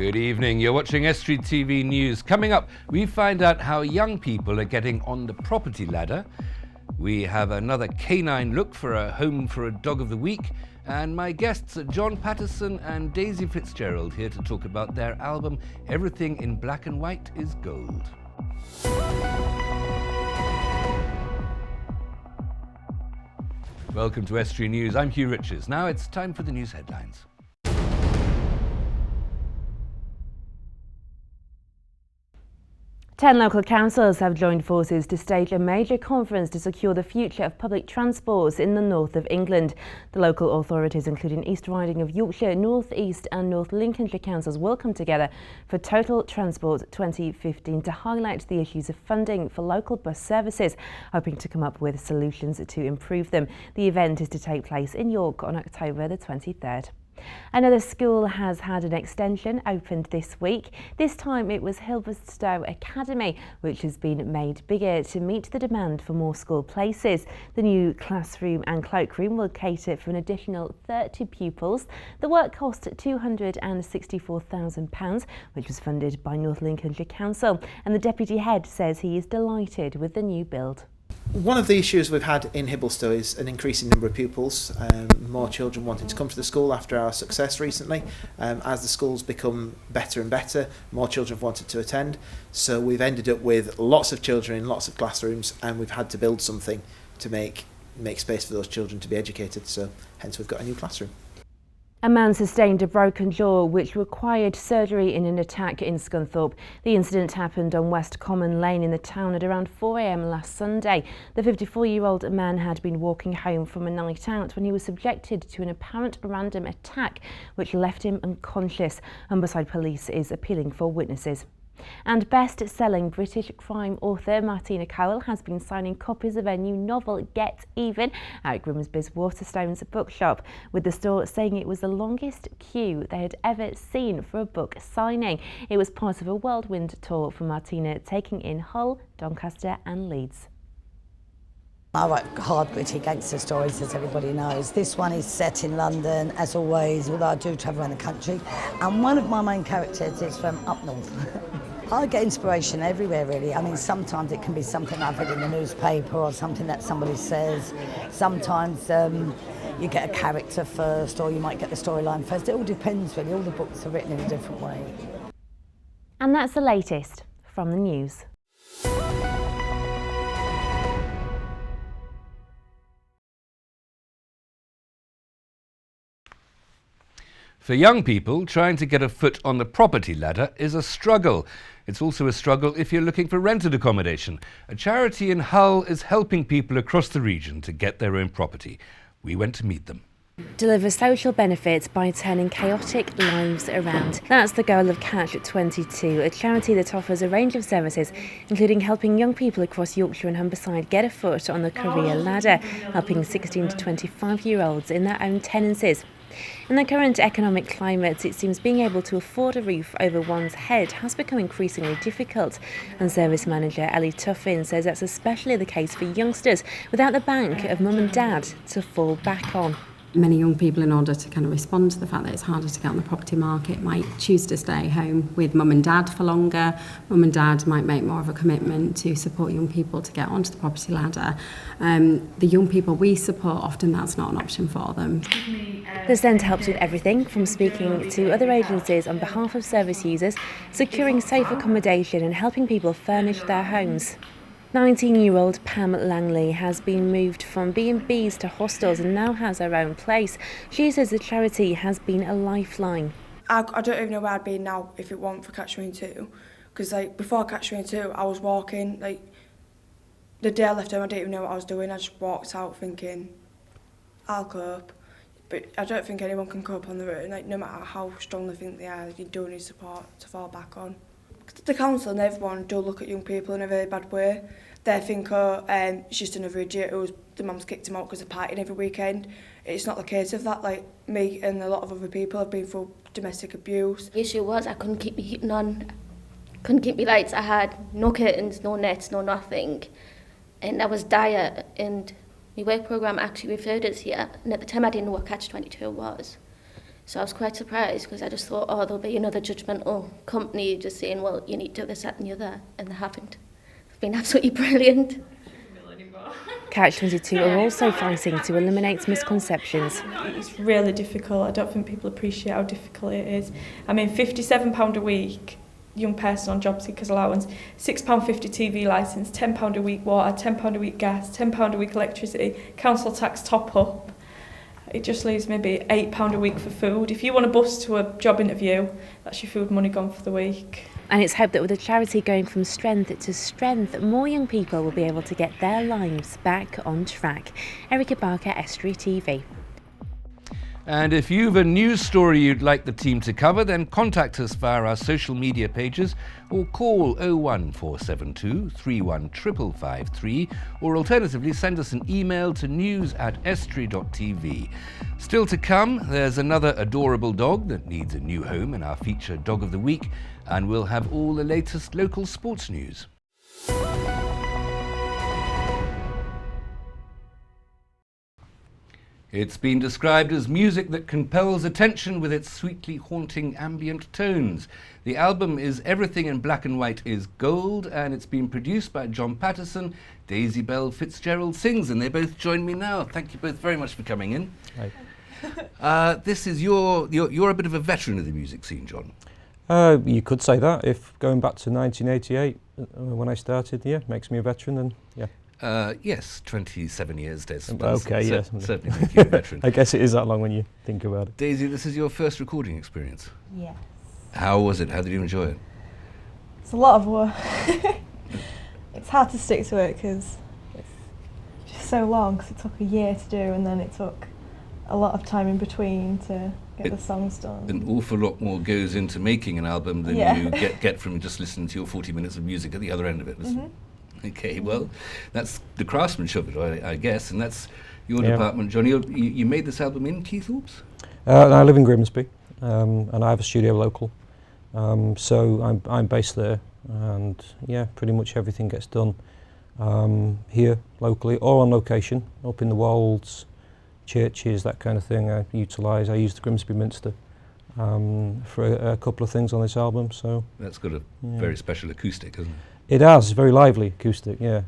Good evening, you're watching Estuary TV News. Coming up, we find out how young people are getting on the property ladder. We have another canine look for a home for a dog of the week. And my guests are John Patterson and Daisy Fitzgerald here to talk about their album, Everything in Black and White is Gold. Welcome to Estuary News. I'm Hugh Riches. Now it's time for the news headlines. Ten local councils have joined forces to stage a major conference to secure the future of public transport in the north of England. The local authorities, including East Riding of Yorkshire, North East and North Lincolnshire councils, will come together for Total Transport 2015 to highlight the issues of funding for local bus services, hoping to come up with solutions to improve them. The event is to take place in York on October the 23rd. Another school has had an extension opened this week. This time it was Hilverstow Academy, which has been made bigger to meet the demand for more school places. The new classroom and cloakroom will cater for an additional 30 pupils. The work cost £264,000, which was funded by North Lincolnshire Council, and the deputy head says he is delighted with the new build. One of the issues we've had in Hibbleston is an increasing number of pupils, more children wanting to come to the school after our success recently. As the school's become better and better, more children have wanted to attend. So we've ended up with lots of children in lots of classrooms, and we've had to build something to make space for those children to be educated. So hence we've got a new classroom. A man sustained a broken jaw which required surgery in an attack in Scunthorpe. The incident happened on West Common Lane in the town at around 4 a.m. last Sunday. The 54-year-old man had been walking home from a night out when he was subjected to an apparent random attack which left him unconscious. Humberside Police is appealing for witnesses. And best-selling British crime author Martina Cowell has been signing copies of her new novel Get Even at Grimsby's Waterstones bookshop, with the store saying it was the longest queue they had ever seen for a book signing. It was part of a whirlwind tour for Martina, taking in Hull, Doncaster and Leeds. I write hard, gritty gangster stories, as everybody knows. This one is set in London, as always, although I do travel around the country. And one of my main characters is from up north. I get inspiration everywhere, really. I mean, sometimes it can be something I've read in the newspaper or something that somebody says. Sometimes you get a character first, or you might get the storyline first. It all depends, really. All the books are written in a different way. And that's the latest from the news. For young people, trying to get a foot on the property ladder is a struggle. It's also a struggle if you're looking for rented accommodation. A charity in Hull is helping people across the region to get their own property. We went to meet them. Deliver social benefits by turning chaotic lives around. That's the goal of Catch 22, a charity that offers a range of services, including helping young people across Yorkshire and Humberside get a foot on the career ladder, helping 16 to 25-year-olds in their own tenancies. In the current economic climate, it seems being able to afford a roof over one's head has become increasingly difficult, and service manager Ellie Tuffin says that's especially the case for youngsters without the bank of mum and dad to fall back on. Many young people, in order to kind of respond to the fact that it's harder to get on the property market, might choose to stay home with mum and dad for longer. Mum and dad might make more of a commitment to support young people to get onto the property ladder. The young people we support, often that's not an option for them. The centre helps with everything from speaking to other agencies on behalf of service users, securing safe accommodation and helping people furnish their homes. 19-year-old Pam Langley has been moved from B&Bs to hostels and now has her own place. She says the charity has been a lifeline. I don't even know where I'd be now if it weren't for Catch 22, because before Catch 22 I was walking, the day I left home I didn't even know what I was doing. I just walked out thinking I'll cope, but I don't think anyone can cope on their own. No matter how strong they think they are, you do need support to fall back on. The council and everyone do look at young people in a very bad way. They think, it's just another idiot who's the mum's kicked him out because they're partying every weekend. It's not the case of that. Me and a lot of other people have been through domestic abuse. The issue was I couldn't keep the heating on, couldn't keep my lights. I had no curtains, no nets, no nothing. And I was dire, and my work programme actually referred us here. And at the time I didn't know what Catch 22 was. So I was quite surprised because I just thought, oh, there'll be another judgmental company just saying, well, you need to do this, that and the other, and they haven't. They've been absolutely brilliant. Catch 22 are also fighting to eliminate misconceptions. It's really difficult. I don't think people appreciate how difficult it is. I mean, £57 a week, young person on job seekers allowance, £6.50 TV licence, £10 a week water, £10 a week gas, £10 a week electricity, council tax top up. It just leaves maybe £8 a week for food. If you want a bus to a job interview, that's your food money gone for the week. And it's hoped that with the charity going from strength to strength, more young people will be able to get their lives back on track. Erica Barker, Estuary TV. And if you've a news story you'd like the team to cover, then contact us via our social media pages or call 01472 31553, or alternatively send us an email to news@estuary.tv. Still to come, there's another adorable dog that needs a new home in our feature Dog of the Week, and we'll have all the latest local sports news. It's been described as music that compels attention with its sweetly haunting ambient tones. The album is Everything in Black and White is Gold, and it's been produced by John Patterson. Daisy Bell Fitzgerald sings, and they both join me now. Thank you both very much for coming in. Hi. This is you're a bit of a veteran of the music scene, John. You could say that. If going back to 1988 when I started, yeah, makes me a veteran, and yeah. Yes, 27 years, Des. Okay, yes. Certainly make you a veteran. I guess it is that long when you think about it. Daisy, this is your first recording experience. Yes. How was it? How did you enjoy it? It's a lot of work. It's hard to stick to it because it's just so long, because it took a year to do, and then it took a lot of time in between to get the songs done. An awful lot more goes into making an album than you get from just listening to your 40 minutes of music at the other end of it. Okay, well, that's the craftsmanship of it, I guess, and that's your department, Johnny. You made this album in Keithorps? I live in Grimsby, and I have a studio local, so I'm based there, and yeah, pretty much everything gets done here locally or on location, up in the Wolds, churches, that kind of thing. I use the Grimsby Minster for a couple of things on this album. So that's got a very special acoustic, hasn't it? It has, very lively acoustic, yeah,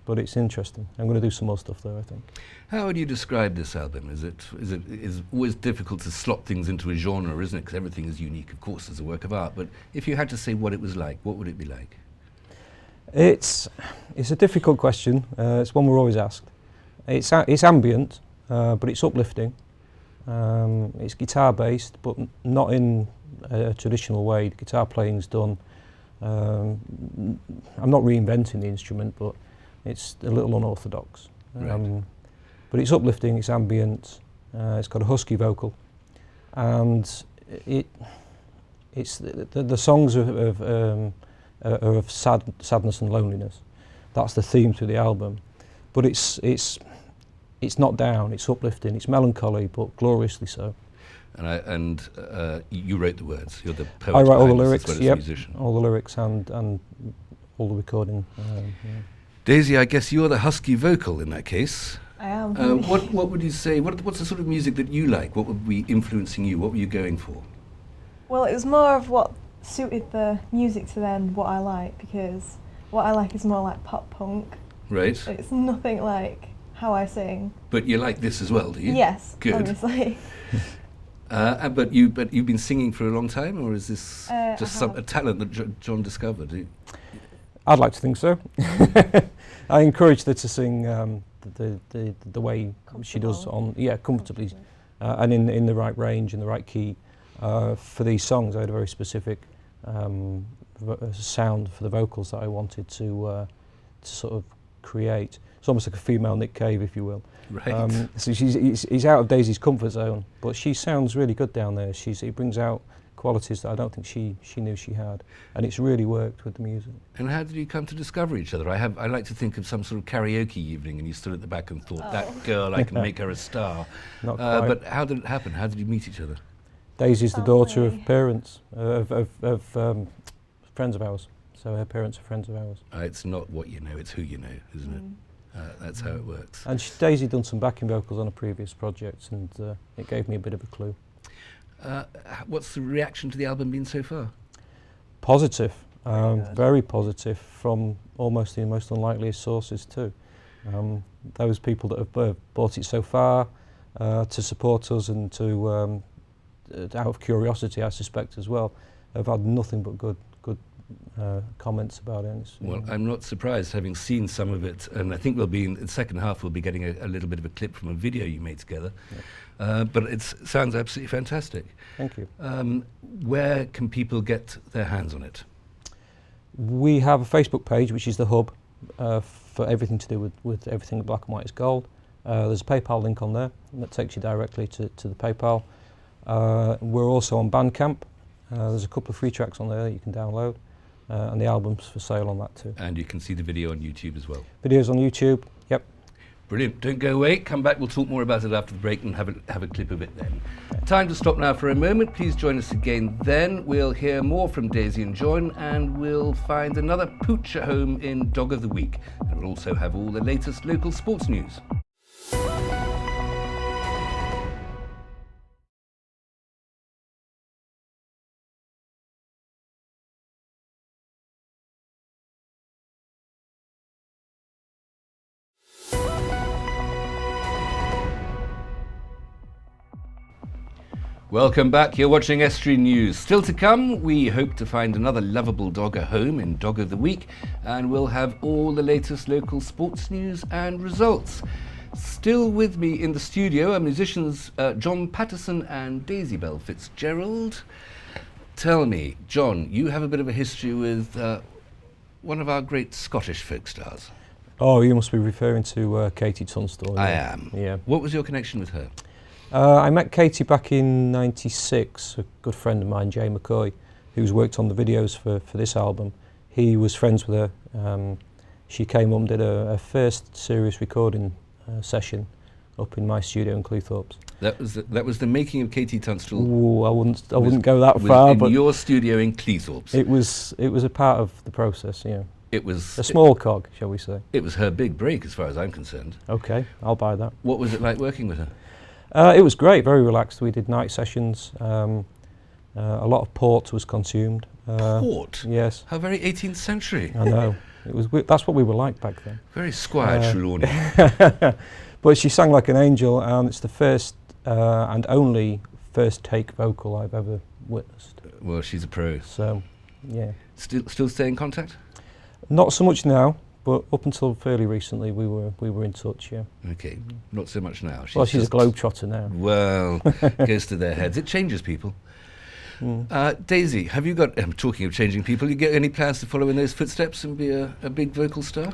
but it's interesting. I'm going to do some more stuff there, I think. How would you describe this album? Is it always difficult to slot things into a genre, isn't it? Because everything is unique, of course, as a work of art. But if you had to say what it was like, what would it be like? It's a difficult question. It's one we're always asked. It's ambient, but it's uplifting. It's guitar based, but not in a traditional way. The guitar playing's done. I'm not reinventing the instrument, but it's a little unorthodox. Right. But it's uplifting, it's ambient, it's got a husky vocal, and it's the songs are of sadness and loneliness. That's the theme through the album, but it's not down, it's uplifting, it's melancholy, but gloriously so. And you wrote the words. You're the poet. I write all the behind this lyrics. as well as Yep, musician. all the lyrics and all the recording. Daisy, I guess you're the husky vocal in that case. I am. What would you say? What's the sort of music that you like? What would be influencing you? What were you going for? Well, it was more of what suited the music to then what I like, because what I like is more like pop punk. Right. It's nothing like how I sing. But you like this as well, do you? Yes, Good. obviously. But you've been singing for a long time, or is this just a talent that John discovered? I'd like to think so. I encouraged her to sing the way she does comfortably, and in the right range, in the right key. For these songs, I had a very specific sound for the vocals that I wanted to sort of create. It's almost like a female Nick Cave, if you will. Right. So he's out of Daisy's comfort zone, but she sounds really good down there. It brings out qualities that I don't think she knew she had, and it's really worked with the music. And how did you come to discover each other? I like to think of some sort of karaoke evening, and you stood at the back and thought, that girl, I can make her a star. Not quite. But how did it happen? How did you meet each other? Daisy's the daughter of parents of friends of ours, so her parents are friends of ours. It's not what you know, it's who you know, isn't it? That's how it works. And Daisy done some backing vocals on a previous project, and it gave me a bit of a clue. What's the reaction to the album been so far? Positive, very positive from almost the most unlikeliest sources too. Those people that have bought it so far to support us and to out of curiosity, I suspect as well, have had nothing but good comments about it. Well, I'm not surprised, having seen some of it, and I think we'll be in the second half. We'll be getting a little bit of a clip from a video you made together. Yeah. But it sounds absolutely fantastic. Thank you. Where can people get their hands on it? We have a Facebook page, which is the hub for everything to do with everything Black and White is Gold. There's a PayPal link on there that takes you directly to the PayPal. We're also on Bandcamp. There's a couple of free tracks on there that you can download. And the album's for sale on that too. And you can see the video on YouTube as well. Videos on YouTube, yep. Brilliant. Don't go away. Come back. We'll talk more about it after the break and have a clip of it then. Time to stop now for a moment. Please join us again then. We'll hear more from Daisy and John, and we'll find another pooch at home in Dog of the Week. And we'll also have all the latest local sports news. Welcome back. You're watching Estuary News. Still to come, we hope to find another lovable dog at home in Dog of the Week, and we'll have all the latest local sports news and results. Still with me in the studio are musicians John Patterson and Daisy Bell Fitzgerald. Tell me, John, you have a bit of a history with one of our great Scottish folk stars. Oh, you must be referring to Katie Tunstall. I am. Yeah. What was your connection with her? I met Katie back in '96, a good friend of mine, Jay McCoy, who's worked on the videos for this album. He was friends with her. She came up and did her first serious recording session up in my studio in Cleethorpes. That was the making of Katie Tunstall. Ooh, I wouldn't go that far, in but your studio in Cleethorpes. It was a part of the process, yeah. It was a small cog, shall we say. It was her big break as far as I'm concerned. Okay, I'll buy that. What was it like working with her? It was great, very relaxed. We did night sessions. A lot of port was consumed. Port? Yes. How very 18th century. I know. That's what we were like back then. Very Squire Trelawney. But she sang like an angel, and it's the first and only first take vocal I've ever witnessed. Well, she's a pro. So, yeah. Still stay in contact? Not so much now. But up until fairly recently, we were in touch, yeah. Okay, not so much now. She's a globetrotter now. Well, goes to their heads. It changes people. Daisy, have you got, talking of changing people, you get any plans to follow in those footsteps and be a big vocal star?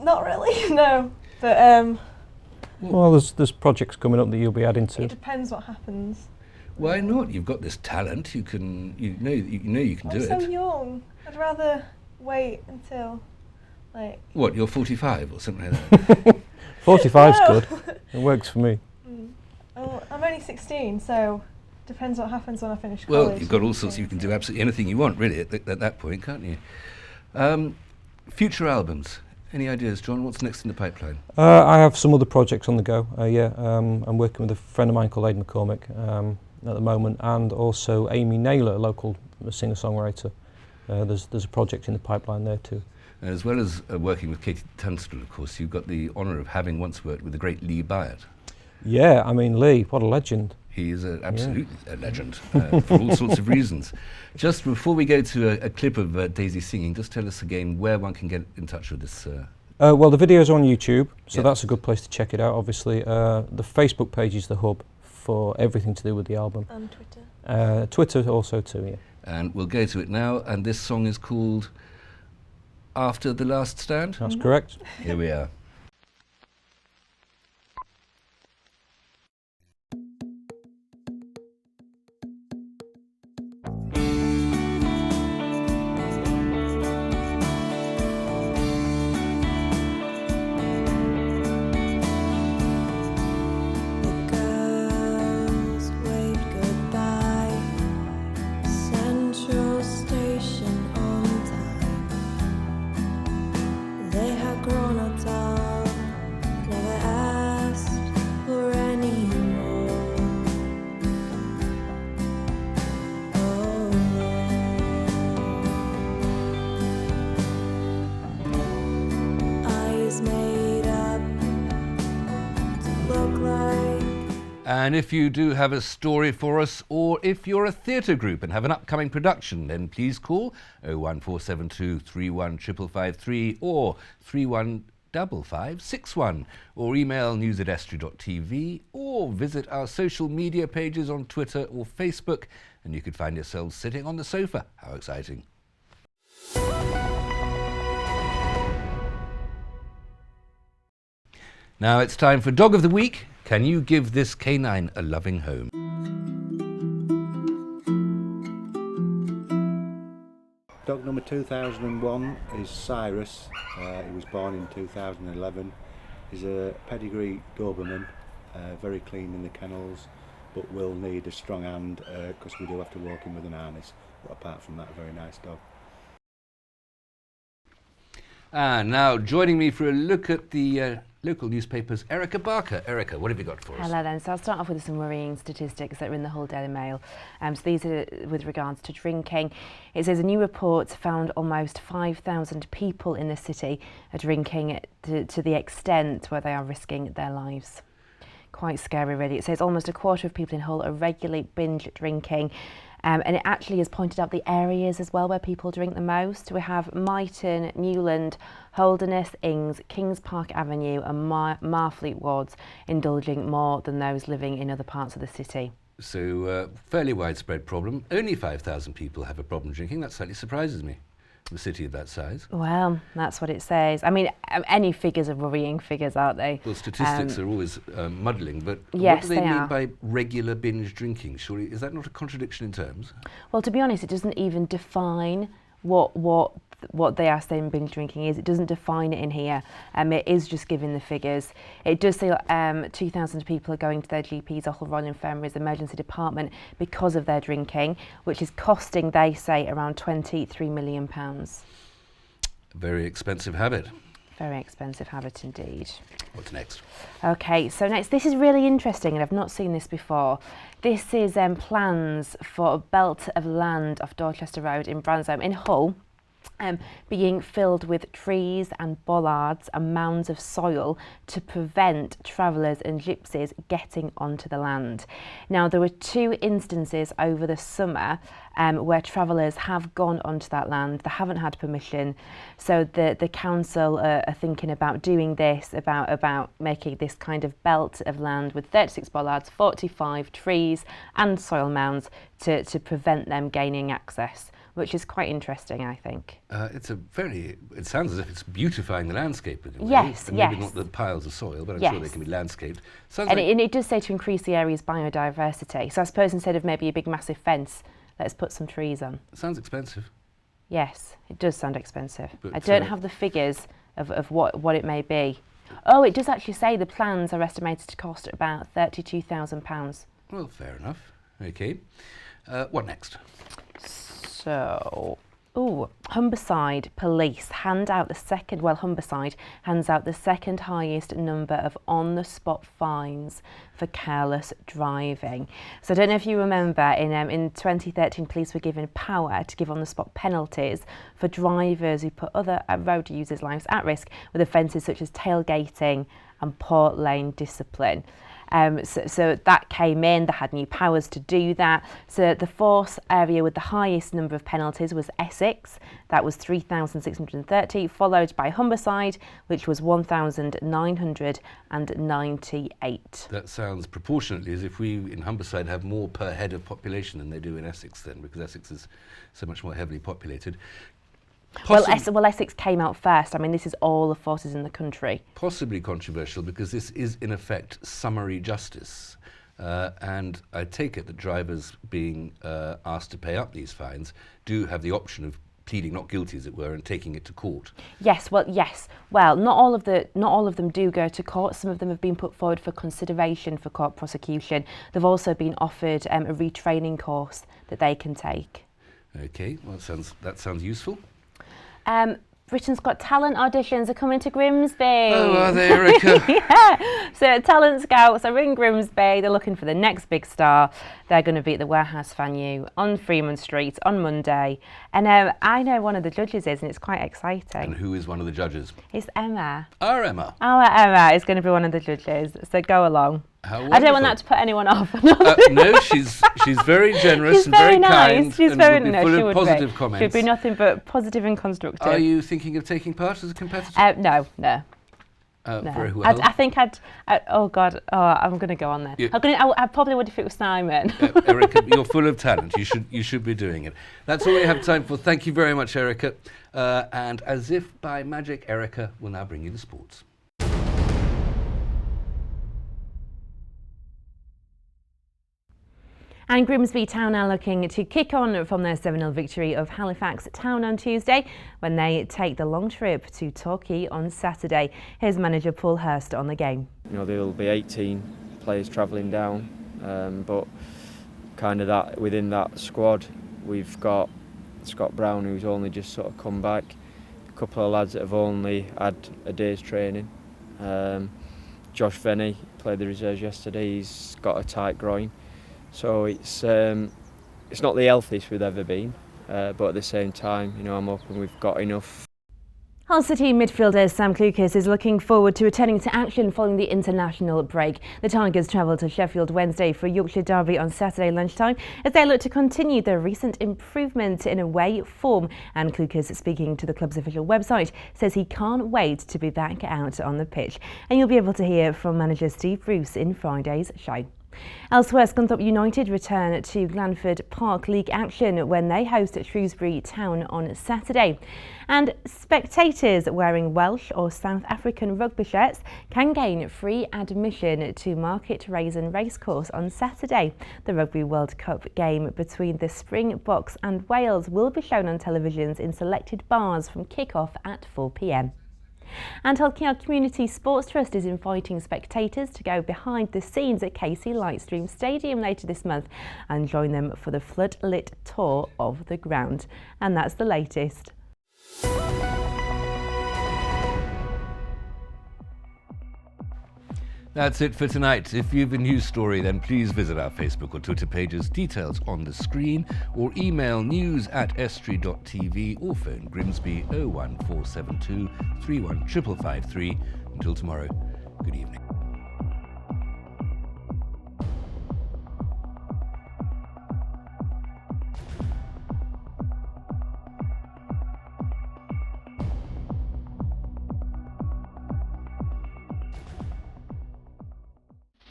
Not really, no. But well, there's projects coming up that you'll be adding to. It depends what happens. Why not? You've got this talent. You know you can do it. I'm so young. I'd rather wait until, like... What, you're 45 or something like that? 45's good. It works for me. Well, I'm only 16, so depends what happens when I finish college. Well, you've got all sorts. You can do absolutely anything you want, really, at that point, can't you? Future albums. Any ideas, John? What's next in the pipeline? I have some other projects on the go. I'm working with a friend of mine called Aidan McCormick at the moment, and also Amy Naylor, a local singer-songwriter. There's a project in the pipeline there too. As well as working with Katie Tunstall, of course, you've got the honour of having once worked with the great Lee Byatt. Yeah, I mean, Lee, what a legend. He is absolutely a legend for all sorts of reasons. Just before we go to a clip of Daisy singing, just tell us again where one can get in touch with this. Well, the video's on YouTube, so that's a good place to check it out, obviously. The Facebook page is the hub for everything to do with the album. And Twitter. Twitter also too, yeah. And we'll go to it now, and this song is called After the Last Stand? That's correct. Here we are. Grown up And if you do have a story for us, or if you're a theatre group and have an upcoming production, then please call 01472 31553 or 315561, or email news@estuary.tv, or visit our social media pages on Twitter or Facebook, and you could find yourselves sitting on the sofa. How exciting. Now it's time for Dog of the Week. Can you give this canine a loving home? Dog number 2001 is Cyrus. He was born in 2011. He's a pedigree Doberman, very clean in the kennels, but will need a strong hand because we do have to walk him with an harness. But apart from that, a very nice dog. Now joining me for a look at the local newspapers, Erica Barker. Erica, what have you got for us? Hello then. So I'll start off with some worrying statistics that are in the Hull Daily Mail. So these are with regards to drinking. It says a new report found almost 5,000 people in the city are drinking to the extent where they are risking their lives. Quite scary really. It says almost a quarter of people in Hull are regularly binge drinking. And it actually has pointed out the areas as well where people drink the most. We have Myton, Newland, Holderness, Ings, Kings Park Avenue and Marfleet wards indulging more than those living in other parts of the city. So fairly widespread problem. Only 5,000 people have a problem drinking. That slightly surprises me. A city of that size. Well, that's what it says. I mean, any figures are worrying figures, aren't they? Well, statistics are always muddling, but yes, what do they mean are. by regular binge drinking? Surely, is that not a contradiction in terms? Well, to be honest, it doesn't even define what they are saying binge drinking is. It doesn't define it in here. It is just giving the figures. It does say 2,000 people are going to their GPs or Hull Royal Infirmary's emergency department because of their drinking, which is costing, they say, around £23 million. Very expensive habit. Very expensive habit indeed. What's next? Okay, so next, this is really interesting and I've not seen this before. This is plans for a belt of land off Dorchester Road in Bransholme in Hull. Being filled with trees and bollards and mounds of soil to prevent travellers and gypsies getting onto the land. Now, there were 2 instances over the summer where travellers have gone onto that land. They haven't had permission, so the council are thinking about doing this, about making this kind of belt of land with 36 bollards, 45 trees and soil mounds to prevent them gaining access, which is quite interesting, I think. It sounds as if it's beautifying the landscape in a way. Yes, and yes. maybe not the piles of soil, but I'm yes. sure they can be landscaped. And it does say to increase the area's biodiversity. So I suppose instead of maybe a big massive fence, let's put some trees on. Sounds expensive. Yes, it does sound expensive. But I don't have the figures of what it may be. Oh, it does actually say the plans are estimated to cost about £32,000. Well, fair enough. Okay. What next? So, Humberside police Humberside hands out the second highest number of on-the-spot fines for careless driving. So I don't know if you remember, in 2013, police were given power to give on-the-spot penalties for drivers who put other road users' lives at risk with offences such as tailgating and poor lane discipline. So that came in, they had new powers to do that. So the force area with the highest number of penalties was Essex, that was 3,630, followed by Humberside, which was 1,998. That sounds proportionately as if we in Humberside have more per head of population than they do in Essex then, because Essex is so much more heavily populated. Well, Essex came out first. I mean, this is all the forces in the country. Possibly controversial because this is, in effect, summary justice. And I take it that drivers being asked to pay up these fines do have the option of pleading not guilty, as it were, and taking it to court. Yes. Well, not all of them do go to court. Some of them have been put forward for consideration for court prosecution. They've also been offered a retraining course that they can take. Okay, well, that sounds useful. Britain's Got Talent auditions are coming to Grimsby. Oh, are they, Erica? Yeah. So Talent Scouts are in Grimsby. They're looking for the next big star. They're going to be at the Warehouse Venue on Freeman Street on Monday. And I know one of the judges is, and it's quite exciting. And who is one of the judges? It's Emma. Our Emma. Our Emma is going to be one of the judges. So go along. How I don't want wonderful. that to put anyone off. No, she's very generous She's and very nice. kind. She's and very will be nice. full She of would positive be. comments. She'd be nothing but positive and constructive. Are you thinking of taking part as a competitor? No. No. Very well. I think oh God, I'm going to go on there. Yeah. I probably would if it was Simon. Erica, you're full of talent. You should be doing it. That's all we have time for. Thank you very much, Erica. And as if by magic, Erica will now bring you the sports. And Grimsby Town are looking to kick on from their 7-0 victory of Halifax Town on Tuesday when they take the long trip to Torquay on Saturday. Here's manager Paul Hurst on the game. You know, there will be 18 players travelling down, but kind of that within that squad, we've got Scott Brown, who's only just sort of come back, a couple of lads that have only had a day's training. Josh Venny played the reserves yesterday. He's got a tight groin. So it's not the healthiest we've ever been, but at the same time, you know, I'm hoping we've got enough. Hull City midfielder Sam Clucas is looking forward to returning to action following the international break. The Tigers travel to Sheffield Wednesday for a Yorkshire derby on Saturday lunchtime as they look to continue their recent improvement in away form. And Clucas, speaking to the club's official website, says he can't wait to be back out on the pitch. And you'll be able to hear from manager Steve Bruce in Friday's show. Elsewhere, Scunthorpe United return to Glanford Park League action when they host Shrewsbury Town on Saturday. And spectators wearing Welsh or South African rugby shirts can gain free admission to Market Raisin Racecourse on Saturday. The Rugby World Cup game between the Springboks and Wales will be shown on televisions in selected bars from kick-off at 4 p.m. And Hull Community Sports Trust is inviting spectators to go behind the scenes at Casey Lightstream Stadium later this month and join them for the floodlit tour of the ground. And that's the latest. That's it for tonight. If you have a news story, then please visit our Facebook or Twitter pages, details on the screen, or email news@estuary.tv or phone Grimsby 01472 31553. Until tomorrow, good evening.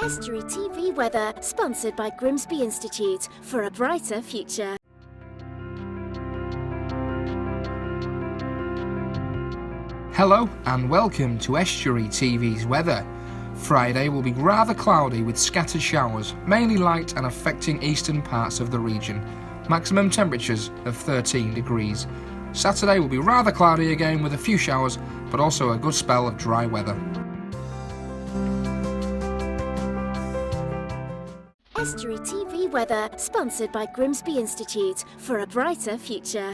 Estuary TV weather, sponsored by Grimsby Institute for a brighter future. Hello and welcome to Estuary TV's weather. Friday will be rather cloudy with scattered showers, mainly light and affecting eastern parts of the region. Maximum temperatures of 13 degrees. Saturday will be rather cloudy again with a few showers, but also a good spell of dry weather. Estuary TV weather, sponsored by Grimsby Institute for a brighter future.